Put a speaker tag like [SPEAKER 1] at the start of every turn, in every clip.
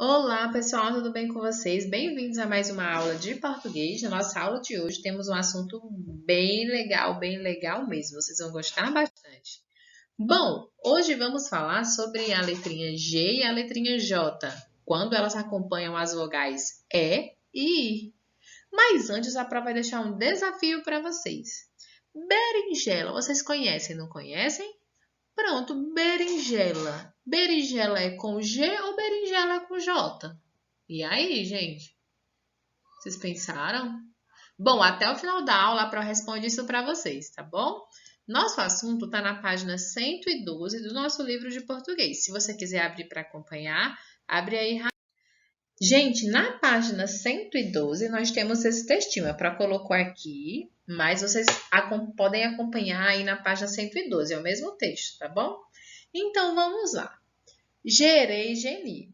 [SPEAKER 1] Olá, pessoal, tudo bem com vocês? Bem-vindos a mais uma aula de português. Na nossa aula de hoje temos um assunto bem legal mesmo. Vocês vão gostar bastante. Bom, hoje vamos falar sobre a letrinha G e a letrinha J, quando elas acompanham as vogais E e I. Mas antes, a prova vai deixar um desafio para vocês. Berinjela, vocês conhecem, não conhecem? Pronto, berinjela. Berinjela é com G ou berinjela é com J? E aí, gente? Vocês pensaram? Bom, até o final da aula a Pro responde isso para vocês, tá bom? Nosso assunto está na página 112 do nosso livro de português. Se você quiser abrir para acompanhar, abre aí. Gente, na página 112 nós temos esse textinho. A Pro colocou aqui, mas vocês podem acompanhar aí na página 112. É o mesmo texto, tá bom? Então, vamos lá. Gerê e Geni.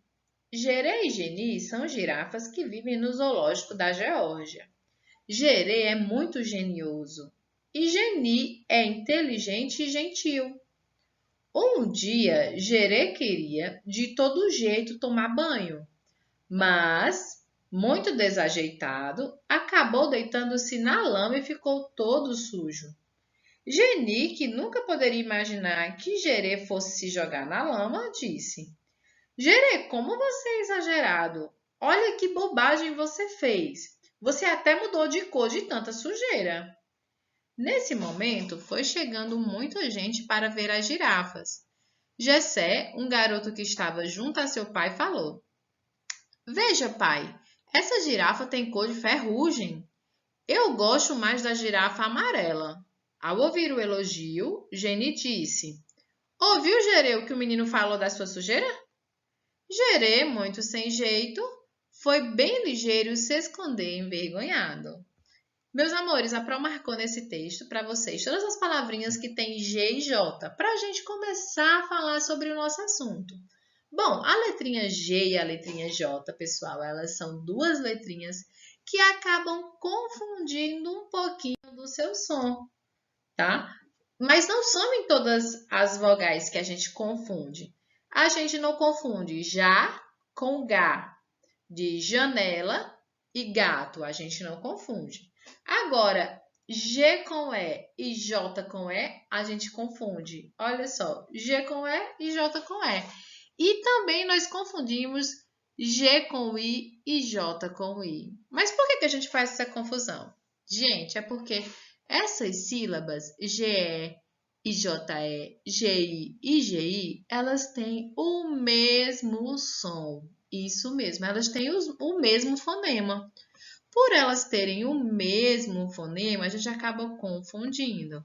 [SPEAKER 1] Gerê e Geni são girafas que vivem no zoológico da Geórgia. Gerê é muito genioso e Geni é inteligente e gentil. Um dia, Gerê queria, de todo jeito, tomar banho, mas, muito desajeitado, acabou deitando-se na lama e ficou todo sujo. Geni, que nunca poderia imaginar que Gerê fosse se jogar na lama, disse: Gerê, como você é exagerado! Olha que bobagem você fez! Você até mudou de cor de tanta sujeira. Nesse momento, foi chegando muita gente para ver as girafas. Jessé, um garoto que estava junto a seu pai, falou: Veja, pai, essa girafa tem cor de ferrugem. Eu gosto mais da girafa amarela. Ao ouvir o elogio, Geni disse: Ouviu, Gerê, o que o menino falou da sua sujeira? Gerê, muito sem jeito, foi bem ligeiro se esconder envergonhado. Meus amores, a Pro marcou nesse texto para vocês todas as palavrinhas que tem G e J, para a gente começar a falar sobre o nosso assunto. Bom, a letrinha G e a letrinha J, pessoal, elas são duas letrinhas que acabam confundindo um pouquinho do seu som, tá? Mas não são em todas as vogais que a gente confunde. A gente não confunde já com gá, de janela e gato, a gente não confunde. Agora, G com E J com E, a gente confunde. Olha só, G com E e J com E. E também nós confundimos G com I e J com I. Mas por que a gente faz essa confusão? Gente, é porque essas sílabas GE, IJE, GI e GI, elas têm o mesmo som. Isso mesmo, elas têm o mesmo fonema. Por elas terem o mesmo fonema, a gente acaba confundindo.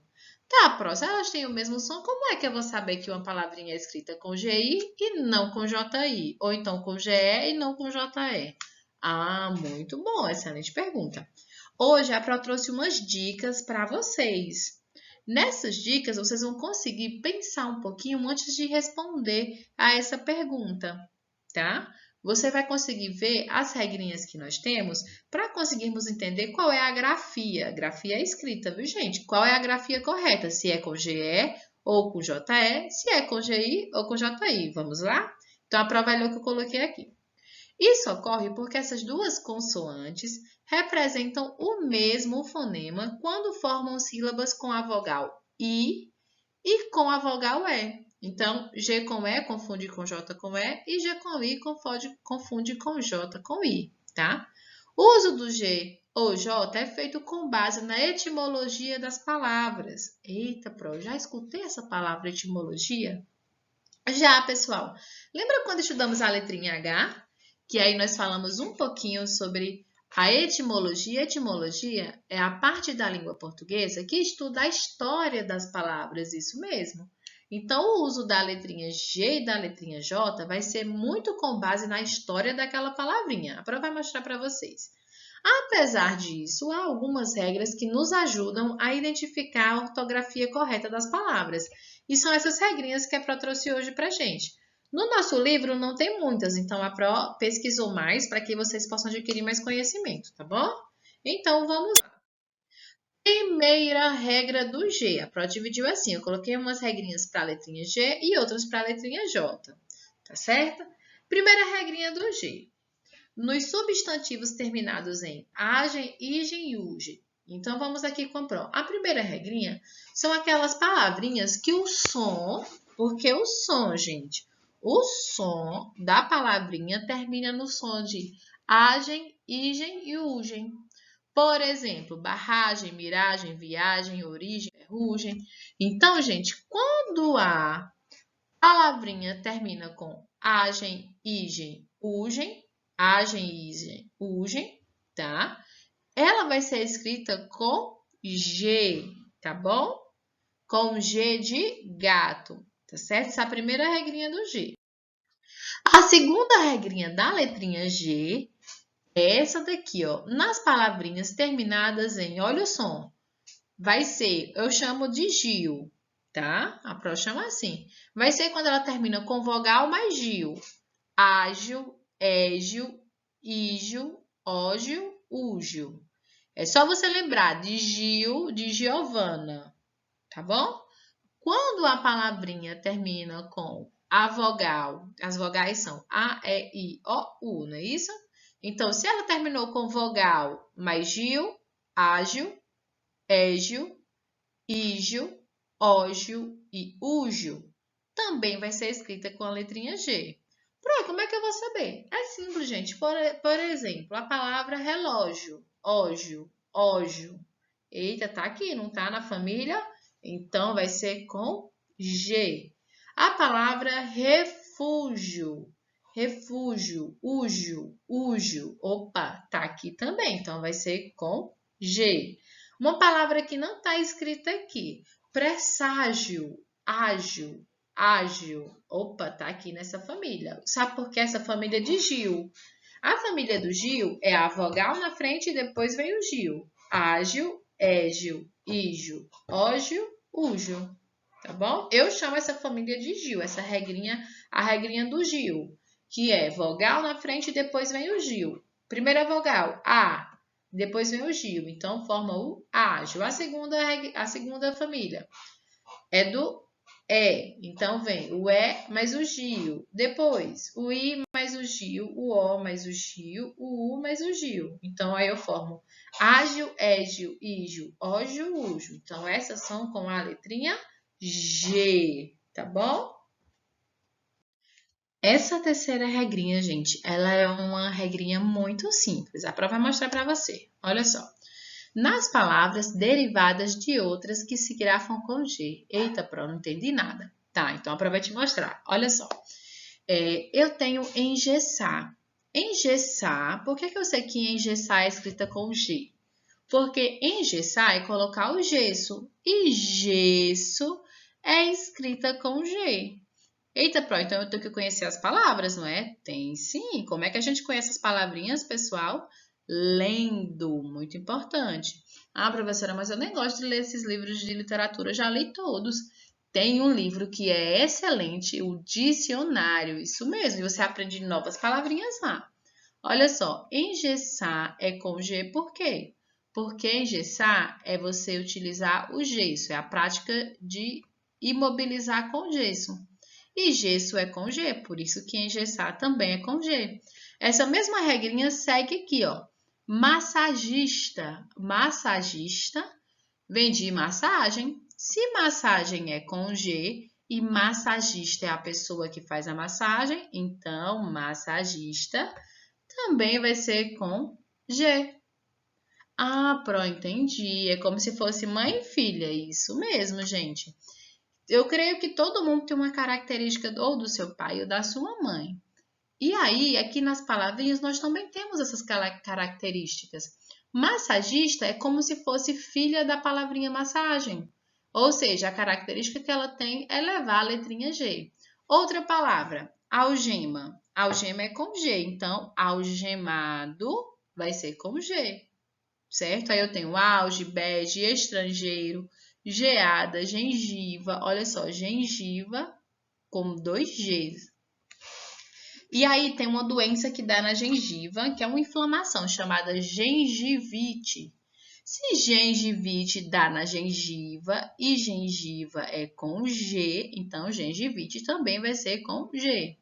[SPEAKER 1] Tá, próxima, elas têm o mesmo som, como é que eu vou saber que uma palavrinha é escrita com GI e não com JI? Ou então com GE e não com JE? Ah, muito bom, excelente pergunta. Hoje a Pro trouxe umas dicas para vocês. Nessas dicas, vocês vão conseguir pensar um pouquinho antes de responder a essa pergunta, tá? Você vai conseguir ver as regrinhas que nós temos para conseguirmos entender qual é a grafia. Grafia é escrita, viu, gente? Qual é a grafia correta? Se é com GE ou com JE, se é com GI ou com JI. Vamos lá? Então, a prova é o que eu coloquei aqui. Isso ocorre porque essas duas consoantes representam o mesmo fonema quando formam sílabas com a vogal I e com a vogal E. Então, G com E confunde com J com E e G com I confunde com J com I, tá? O uso do G ou J é feito com base na etimologia das palavras. Eita, Pro, já escutei essa palavra etimologia? Já, pessoal. Lembra quando estudamos a letrinha H? Que aí nós falamos um pouquinho sobre a etimologia. Etimologia é a parte da língua portuguesa que estuda a história das palavras, isso mesmo. Então, o uso da letrinha G e da letrinha J vai ser muito com base na história daquela palavrinha. A Pro vai mostrar para vocês. Apesar disso, há algumas regras que nos ajudam a identificar a ortografia correta das palavras. E são essas regrinhas que a Pro trouxe hoje para a gente. No nosso livro não tem muitas, então a Pro pesquisou mais para que vocês possam adquirir mais conhecimento, tá bom? Então, vamos lá. Primeira regra do G. A Pro dividiu assim, eu coloquei umas regrinhas para a letrinha G e outras para a letrinha J, tá certo? Primeira regrinha do G. Nos substantivos terminados em agem, igem e ugem. Então, vamos aqui com a primeira regrinha são aquelas palavrinhas que o som, porque o som, gente, o som da palavrinha termina no som de agem, igem e ugem. Por exemplo, barragem, miragem, viagem, origem, ferrugem. Então, gente, quando a palavrinha termina com agem, igem, ugem, tá? Ela vai ser escrita com G, tá bom? Com G de gato, tá certo? Essa é a primeira regrinha do G. A segunda regrinha da letrinha G é essa daqui, ó. Nas palavrinhas terminadas em, olha o som, vai ser, eu chamo de Gil, tá? A Pro chama assim. Vai ser quando ela termina com vogal mais Gil. Ágil, égil, ígil, ógil, úgil. É só você lembrar de Gil, de Giovana, tá bom? Quando a palavrinha termina com a vogal, as vogais são A, E, I, O, U, não é isso? Então, se ela terminou com vogal mais Gil, ágil, égil, ígil, ógil e úgil, também vai ser escrita com a letrinha G. Pronto, como é que eu vou saber? É simples, gente. Por exemplo, a palavra relógio, ógio, ógio. Eita, tá aqui, não tá na família? Então, vai ser com G. A palavra refúgio, refúgio, úgio, úgio. Opa, tá aqui também. Então, vai ser com G. Uma palavra que não está escrita aqui. Presságio, ágil, ágil. Opa, tá aqui nessa família. Sabe por que essa família é de Gil? A família do Gil é a vogal na frente e depois vem o Gil. Ágil, égil, ígil, ógil, úgil. Tá bom? Eu chamo essa família de Gil, essa regrinha, a regrinha do Gil, que é vogal na frente e depois vem o Gil. Primeira vogal, A, depois vem o Gil, então forma o ágil. A segunda família é do E, então vem o E mais o Gil. Depois, o I mais o Gil, o O mais o Gil, o U mais o Gil. Então, aí eu formo ágil, égil, ígil, ógil, úgil. Então, essas são com a letrinha G, tá bom? Essa terceira regrinha, gente, ela é uma regrinha muito simples. A prova vai mostrar para você. Olha só. Nas palavras derivadas de outras que se grafam com G. Eita, Pro, não entendi nada. Tá, então a prova vai te mostrar. Olha só. Eu tenho engessar. Engessar, por que eu sei que engessar é escrita com G? Porque engessar é colocar o gesso. E gesso é escrita com G. Eita, Pro, então eu tenho que conhecer as palavras, não é? Tem sim. Como é que a gente conhece as palavrinhas, pessoal? Lendo, muito importante. Ah, professora, mas eu nem gosto de ler esses livros de literatura, eu já li todos. Tem um livro que é excelente, o dicionário, isso mesmo, e você aprende novas palavrinhas lá. Olha só, engessar é com G, por quê? Porque engessar é você utilizar o gesso, é a prática de imobilizar com gesso. E gesso é com G, por isso que engessar também é com G. Essa mesma regrinha segue aqui, ó. Massagista. Massagista vem de massagem. Se massagem é com G e massagista é a pessoa que faz a massagem, então massagista também vai ser com G. Ah, Pro, entendi. É como se fosse mãe e filha. Isso mesmo, gente. Eu creio que todo mundo tem uma característica ou do seu pai ou da sua mãe. E aí, aqui nas palavrinhas, nós também temos essas características. Massagista é como se fosse filha da palavrinha massagem. Ou seja, a característica que ela tem é levar a letrinha G. Outra palavra, algema. Algema é com G, então algemado vai ser com G, certo? Aí eu tenho auge, bege, estrangeiro, geada, gengiva. Olha só, gengiva com 2 Gs. E aí tem uma doença que dá na gengiva, que é uma inflamação chamada gengivite. Se gengivite dá na gengiva e gengiva é com G, então gengivite também vai ser com G.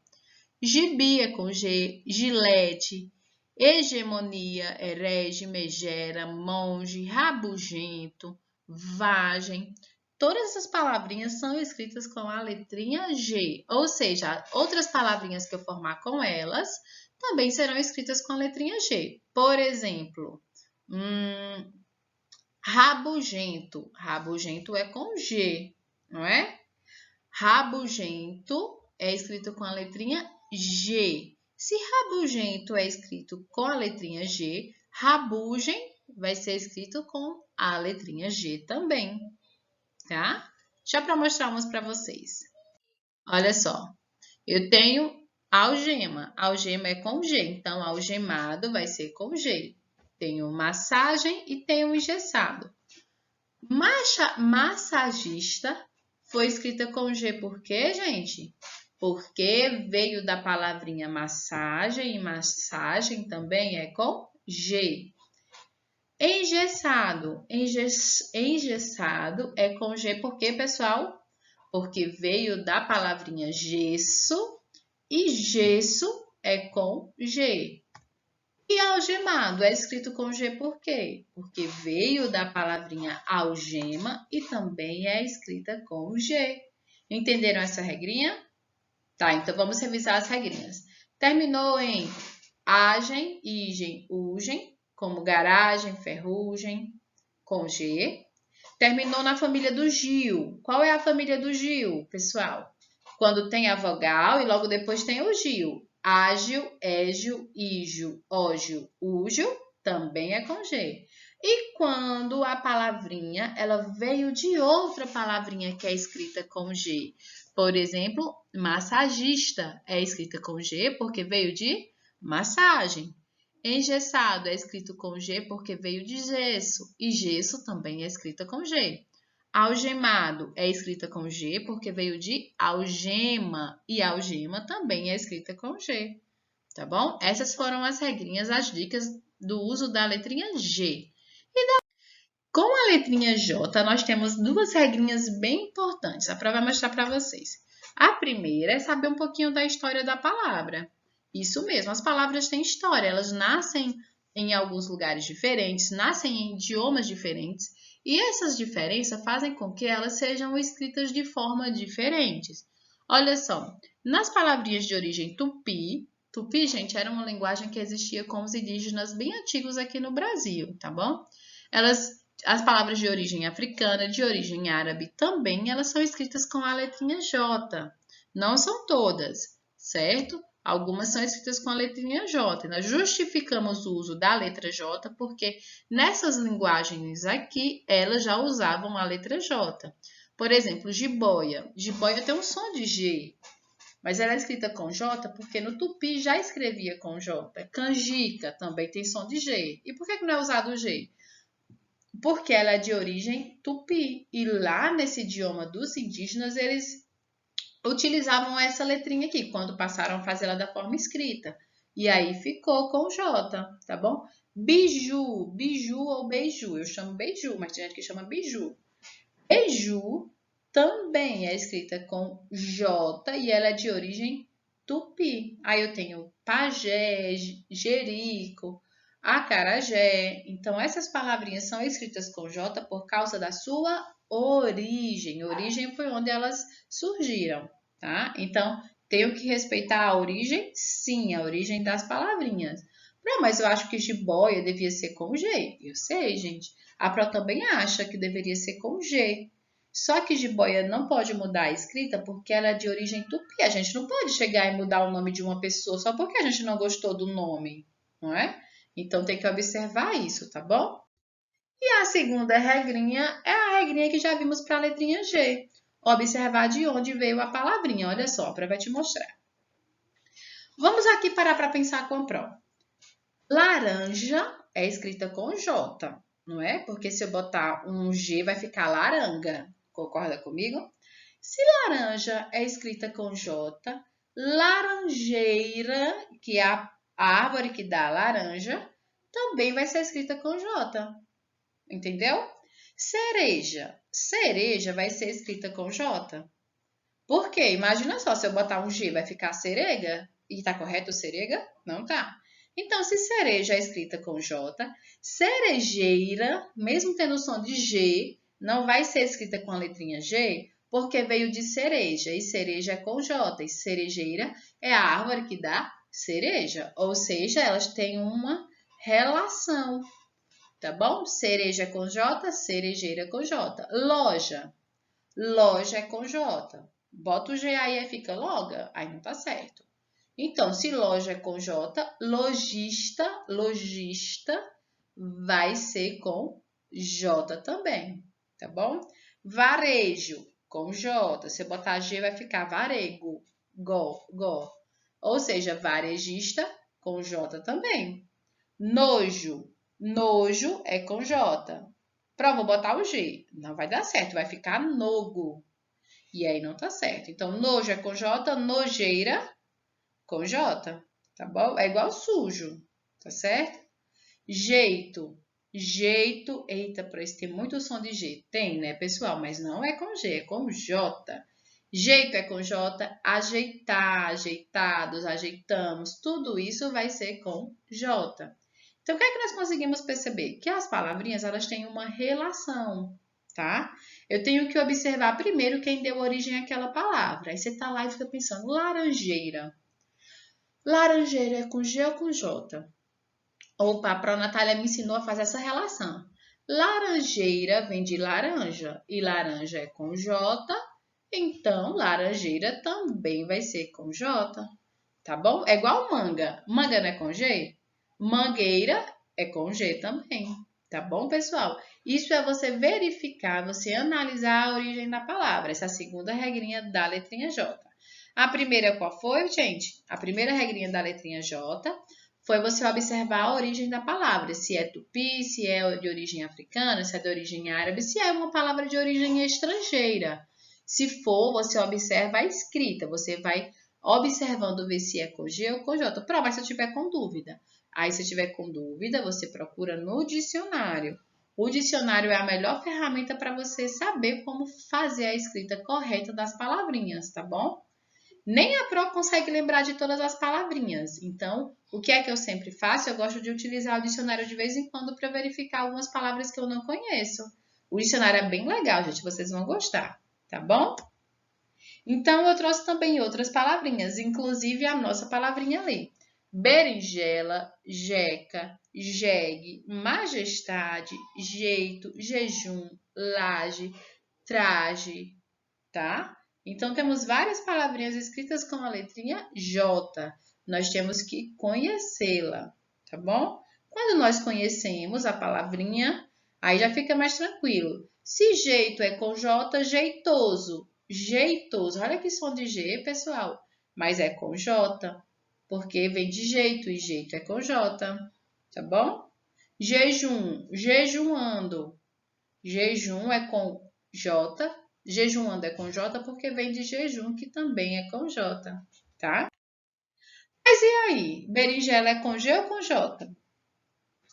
[SPEAKER 1] Gibi é com G, gilete, hegemonia, herege, megera, monge, rabugento, vagem. Todas essas palavrinhas são escritas com a letrinha G, ou seja, outras palavrinhas que eu formar com elas também serão escritas com a letrinha G. Por exemplo, rabugento. Rabugento é com G, não é? Rabugento é escrito com a letrinha G. Se rabugento é escrito com a letrinha G, rabugem vai ser escrito com a letrinha G também, tá? Já para mostrar umas para vocês. Olha só, eu tenho algema. Algema é com G, então algemado vai ser com G. Tenho massagem e tenho engessado. Massagista foi escrita com G por quê, gente? Porque veio da palavrinha massagem e massagem também é com G. Engessado. Engessado é com G por quê, pessoal? Porque veio da palavrinha gesso e gesso é com G. E algemado é escrito com G por quê? Porque veio da palavrinha algema e também é escrita com G. Entenderam essa regrinha? Tá, então vamos revisar as regrinhas. Terminou em agem, igem, ugem, como garagem, ferrugem, com G. Terminou na família do Gil. Qual é a família do Gil, pessoal? Quando tem a vogal e logo depois tem o Gil. Ágil, égio, ígio, ógio, úgio, também é com G. E quando a palavrinha, ela veio de outra palavrinha que é escrita com G. Por exemplo, massagista é escrita com G porque veio de massagem. Engessado é escrito com G porque veio de gesso. E gesso também é escrita com G. Algemado é escrita com G porque veio de algema e algema também é escrita com G, tá bom? Essas foram as regrinhas, as dicas do uso da letrinha G. Com a letrinha J, nós temos duas regrinhas bem importantes. A prova vai mostrar para vocês. A primeira é saber um pouquinho da história da palavra. Isso mesmo, as palavras têm história, elas nascem em alguns lugares diferentes, nascem em idiomas diferentes. E essas diferenças fazem com que elas sejam escritas de forma diferentes. Olha só, nas palavrinhas de origem tupi, tupi, gente, era uma linguagem que existia com os indígenas bem antigos aqui no Brasil, tá bom? As palavras de origem africana, de origem árabe também, elas são escritas com a letrinha J. Não são todas, certo? Algumas são escritas com a letrinha J. Nós justificamos o uso da letra J porque nessas linguagens aqui, elas já usavam a letra J. Por exemplo, jiboia. Jiboia tem um som de G, mas ela é escrita com J porque no tupi já escrevia com J. Canjica também tem som de G. E por que não é usado o G? Porque ela é de origem tupi. E lá nesse idioma dos indígenas, eles utilizavam essa letrinha aqui, quando passaram a fazer ela da forma escrita. E aí ficou com J, tá bom? Biju, biju ou beiju. Eu chamo beiju, mas tem gente que chama biju. Beiju também é escrita com J e ela é de origem tupi. Aí eu tenho pajé, jerico, acarajé. Então, essas palavrinhas são escritas com J por causa da sua origem. Origem foi onde elas surgiram, tá? Então, tenho que respeitar a origem? Sim, a origem das palavrinhas. Não, mas eu acho que jiboia devia ser com G. Eu sei, gente. A Pro também acha que deveria ser com G. Só que jiboia não pode mudar a escrita porque ela é de origem tupi. A gente não pode chegar e mudar o nome de uma pessoa só porque a gente não gostou do nome, não é? Então, tem que observar isso, tá bom? E a segunda regrinha é a regrinha que já vimos para a letrinha G. Observar de onde veio a palavrinha. Olha só, a Pro vai te mostrar. Vamos aqui parar para pensar com a Pro. Laranja é escrita com J, não é? Porque se eu botar um G, vai ficar laranga. Concorda comigo? Se laranja é escrita com J, laranjeira, que é a árvore que dá laranja, também vai ser escrita com J. Entendeu? Cereja. Cereja vai ser escrita com J. Por quê? Imagina só, se eu botar um G, vai ficar cerega? E tá correto serega? Não tá. Então, se cereja é escrita com J, cerejeira, mesmo tendo o som de G, não vai ser escrita com a letrinha G, porque veio de cereja, e cereja é com J, e cerejeira é a árvore que dá cereja, ou seja, elas têm uma relação, tá bom? Cereja com J, cerejeira com J. Loja, loja é com J. Bota o G aí e fica loga, aí não tá certo. Então, se loja é com J, lojista, lojista vai ser com J também, tá bom? Varejo, com J. Se eu botar G, vai ficar varego, go. Ou seja, varejista com J também. Nojo, nojo é com J. Pronto, vou botar o G. Não vai dar certo, vai ficar nogo. E aí não tá certo. Então, nojo é com J, nojeira com J, tá bom? É igual sujo, tá certo? Jeito, jeito, eita, por isso tem muito som de G. Tem, né, pessoal? Mas não é com G, é com J. Jeito é com J, ajeitar, ajeitados, ajeitamos, tudo isso vai ser com J. Então, o que é que nós conseguimos perceber? Que as palavrinhas, elas têm uma relação, tá? Eu tenho que observar primeiro quem deu origem àquela palavra. Aí você tá lá e fica pensando, laranjeira. Laranjeira é com G ou com J? Opa, a Pronatália me ensinou a fazer essa relação. Laranjeira vem de laranja e laranja é com J, então laranjeira também vai ser com J, tá bom? É igual manga. Manga não é com G? Mangueira é com G também, tá bom, pessoal? Isso é você verificar, você analisar a origem da palavra, essa é a segunda regrinha da letrinha J. A primeira qual foi, gente? A primeira regrinha da letrinha J foi você observar a origem da palavra, se é tupi, se é de origem africana, se é de origem árabe, se é uma palavra de origem estrangeira. Se for, você observa a escrita, você vai observando ver se é com G ou com J. Pronto, mas se eu tiver com dúvida. Aí, se tiver com dúvida, você procura no dicionário. O dicionário é a melhor ferramenta para você saber como fazer a escrita correta das palavrinhas, tá bom? Nem a Pro consegue lembrar de todas as palavrinhas. Então, o que é que eu sempre faço? Eu gosto de utilizar o dicionário de vez em quando para verificar algumas palavras que eu não conheço. O dicionário é bem legal, gente. Vocês vão gostar, tá bom? Então, eu trouxe também outras palavrinhas, inclusive a nossa palavrinha ali. Berinjela, jeca, jegue, majestade, jeito, jejum, laje, traje, tá? Então, temos várias palavrinhas escritas com a letrinha J. Nós temos que conhecê-la, tá bom? Quando nós conhecemos a palavrinha, aí já fica mais tranquilo. Se jeito é com J, jeitoso. Jeitoso. Olha que som de G, pessoal. Mas é com J, porque vem de jeito e jeito é com J, tá bom? Jejum, jejuando. Jejum é com J. Jejuando é com J porque vem de jejum, que também é com J, tá? Mas e aí? Berinjela é com G ou com J?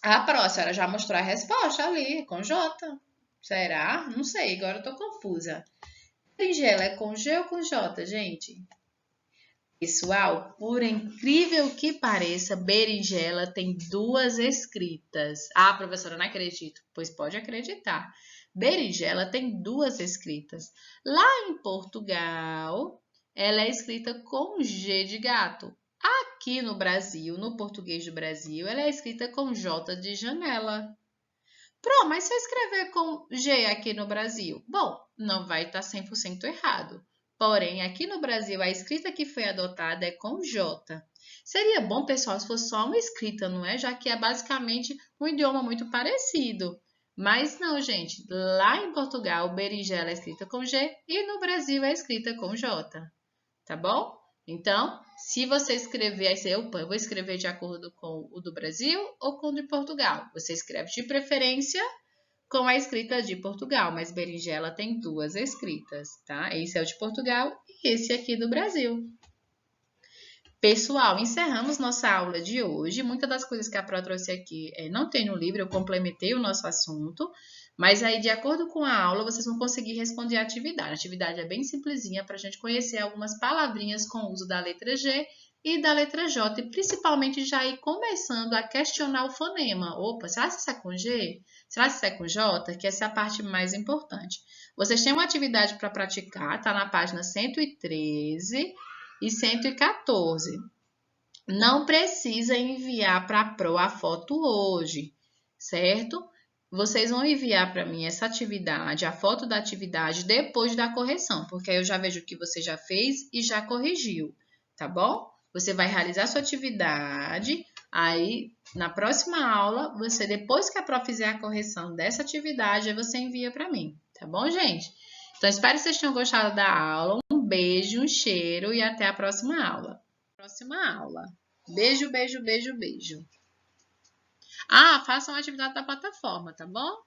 [SPEAKER 1] A próxima, ela já mostrou a resposta ali, com J. Será? Não sei, agora eu tô confusa. Berinjela é com G ou com J, gente? Pessoal, por incrível que pareça, berinjela tem duas escritas. Ah, professora, não acredito. Pois pode acreditar. Berinjela tem duas escritas. Lá em Portugal, ela é escrita com G de gato. Aqui no Brasil, no português do Brasil, ela é escrita com J de janela. Pronto, mas se eu escrever com G aqui no Brasil, bom, não vai estar 100% errado. Porém, aqui no Brasil, a escrita que foi adotada é com J. Seria bom, pessoal, se fosse só uma escrita, não é? Já que é basicamente um idioma muito parecido. Mas não, gente. Lá em Portugal, berinjela é escrita com G e no Brasil é escrita com J. Tá bom? Então, se você escrever, aí você, opa, eu vou escrever de acordo com o do Brasil ou com o de Portugal. Você escreve de preferência com a escrita de Portugal, mas berinjela tem duas escritas, tá? Esse é o de Portugal e esse aqui do Brasil. Pessoal, encerramos nossa aula de hoje. Muitas das coisas que a Pro trouxe aqui não tem no livro, eu complementei o nosso assunto, mas aí, de acordo com a aula, vocês vão conseguir responder a atividade. A atividade é bem simplesinha para a gente conhecer algumas palavrinhas com o uso da letra G e da letra J, e principalmente já ir começando a questionar o fonema. Opa, será que isso é com G? Será que isso é com J? Que essa é a parte mais importante. Vocês têm uma atividade para praticar, tá na página 113 e 114. Não precisa enviar para a Pro a foto hoje, certo? Vocês vão enviar para mim essa atividade, a foto da atividade, depois da correção, porque aí eu já vejo que você já fez e já corrigiu, tá bom? Você vai realizar sua atividade, aí na próxima aula, você depois que a Pro fizer a correção dessa atividade, aí você envia para mim, tá bom, gente? Então, espero que vocês tenham gostado da aula. Um beijo, um cheiro e até a próxima aula. Beijo, beijo, beijo, beijo. Ah, façam a atividade da plataforma, tá bom?